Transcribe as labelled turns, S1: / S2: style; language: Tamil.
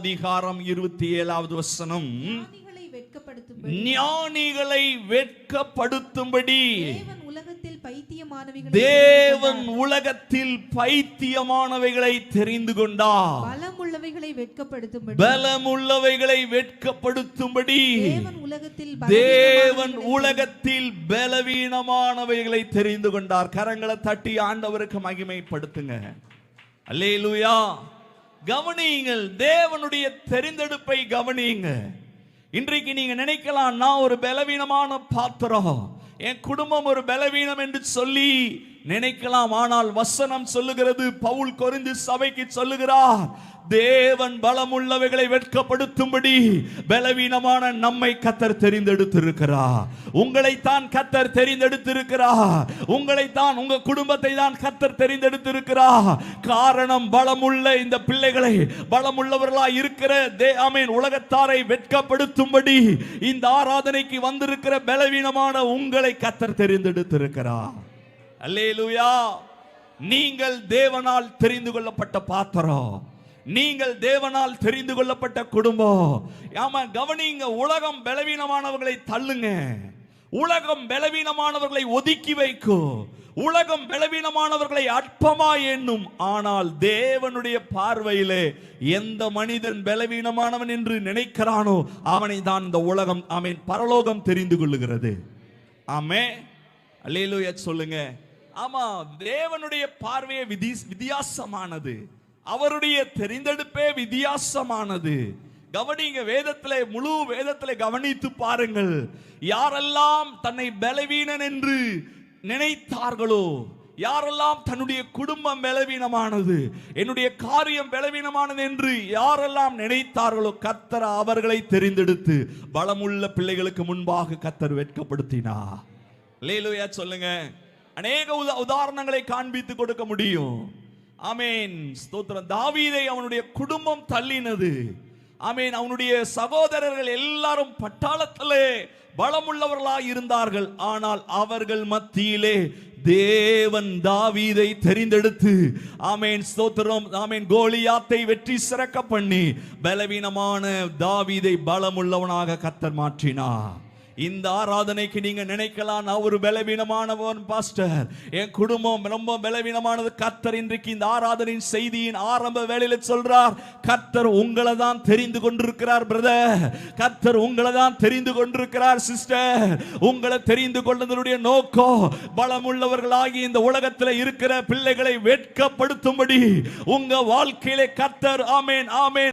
S1: அதிகாரம் 27வது வசனம்.
S2: ஞானிகளை வெட்கப்படுத்தும்படி
S1: தேவன் உலகத்தில் பைத்தியமானவைகளை தெரிந்து கொண்டார். பலமுள்ளவைகளை வெட்கப்படுத்தும்படி தேவன் உலகத்தில் பலவீனமானவைகளை தெரிந்து கொண்டார். கரங்களை தட்டி ஆண்டவருக்கு மகிமைப்படுத்துங்க. அல்லேலூயா. கவனியுங்கள், தேவனுடைய தெரிந்தெடுப்பை கவனியுங்க. இன்றைக்கு நீங்க நினைக்கலாம், நான் ஒரு பலவீனமான பாத்திரம், என் குடும்பம் ஒரு பலவீனம் என்று சொல்லி நினைக்கலாம். ஆனால் வசனம் சொல்லுகிறது, பவுல் கொரிந்து சபைக்கு சொல்லுகிறார், தேவன் பலமுள்ளவைகளை வெட்கப்படுத்தும்படி பலவீனமான நம்மை கர்த்தர் தெரிந்தெடுத்திருக்கிறார். உங்களைத்தான் கர்த்தர் தெரிந்தெடுத்திருக்கிறார். உங்களைத்தான், உங்க குடும்பத்தை தான் கர்த்தர் தெரிந்தெடுத்திருக்கிறார். காரணம், பலமுள்ள இந்த பிள்ளைகளை, பலமுள்ளவர்களாய் இருக்கிற உலகத்தாரை வெட்கப்படுத்தும்படி இந்த ஆராதனைக்கு வந்திருக்கிற பலவீனமான உங்களை கர்த்தர் தெரிந்தெடுத்திருக்கிறார். அல்லேலூயா. நீங்கள் தேவனால் தெரிந்து கொள்ளப்பட்ட பாத்திரம், நீங்கள் தேவனால் தெரிந்து கொள்ளப்பட்ட குடும்பம். ஆமா, கவனிங்க, உலகம் பலவீனமானவர்களை தள்ளுங்க, உலகம் பலவீனமானவர்களை ஒதுக்கி வைக்கும், உலகம் பலவீனமானவர்களை அற்பமா எண்ணும். ஆனால் தேவனுடைய பார்வையிலே எந்த மனிதன் பலவீனமானவன் என்று நினைக்கிறானோ அவனை தான் இந்த உலகம், ஆமென், பரலோகம் தெரிந்து கொள்ளுகிறது. ஆமே, அல்லேலூயா சொல்லுங்க. ஆமா, தேவனுடைய பார்வையே வித்தியாசமானது, அவருடைய தெரிந்தெடுப்பே வித்தியாசமானது. கவனிங்க, வேதத்திலே, முழு வேதத்திலே கவனித்து பாருங்கள். யாரெல்லாம் தன்னை பலவீனன் என்று நினைத்தார்களோ, யாரெல்லாம் தன்னுடைய குடும்பம் பலவீனமானது, என்னுடைய காரியம் பலவீனமானது என்று யாரெல்லாம் நினைத்தார்களோ, கர்த்தர் அவர்களை தெரிந்தெடுத்து பலமுள்ள பிள்ளைகளுக்கு முன்பாக கர்த்தர் வெட்கப்படுத்தினார். அல்லேலூயா சொல்லுங்க. அநேக உதாரணங்களை காண்பித்து கொடுக்க முடியும். ஆமென், ஸ்தோத்திரம். தாவீதை அவனுடைய குடும்பம் தள்ளினது. ஆமென், அவனுடைய சகோதரர்கள் எல்லாரும் பட்டாளத்திலே பலமுள்ளவர்களாய் இருந்தார்கள். ஆனால் அவர்கள் மத்தியிலே தேவன் தாவீதை தெரிந்தெடுத்து, ஆமென், ஸ்தோத்திரம், ஆமென், கோலியாத்தை வெற்றி சிறக்க பண்ணி பலவீனமான தாவீதை பலமுள்ளவனாக கர்த்தர் மாற்றினார். இந்த ஆராதனைக்கு நீங்க நினைக்கலாம், நான் ஒரு பலவீனமானவன் பாஸ்டர், என் குடும்பம் ரொம்ப பலவீனமானது. கர்த்தர் இன்றைக்கு இந்த ஆராதனையின் செய்தியின் ஆரம்ப வேளையில சொல்றார், கர்த்தர் உங்களை தான் தெரிந்து கொண்டிருக்கிறார் பிரதர், கர்த்தர் உங்களை தான் தெரிந்து கொண்டிருக்கிறார் சிஸ்டர். உங்களை தெரிந்து கொண்டதனுடைய நோக்கம், பலமுள்ளவர்களாகி இந்த உலகத்தில் இருக்கிற பிள்ளைகளை வெட்கப்படுத்தும்படி உங்க வாழ்க்கையிலே கர்த்தர், ஆமென், ஆமென்,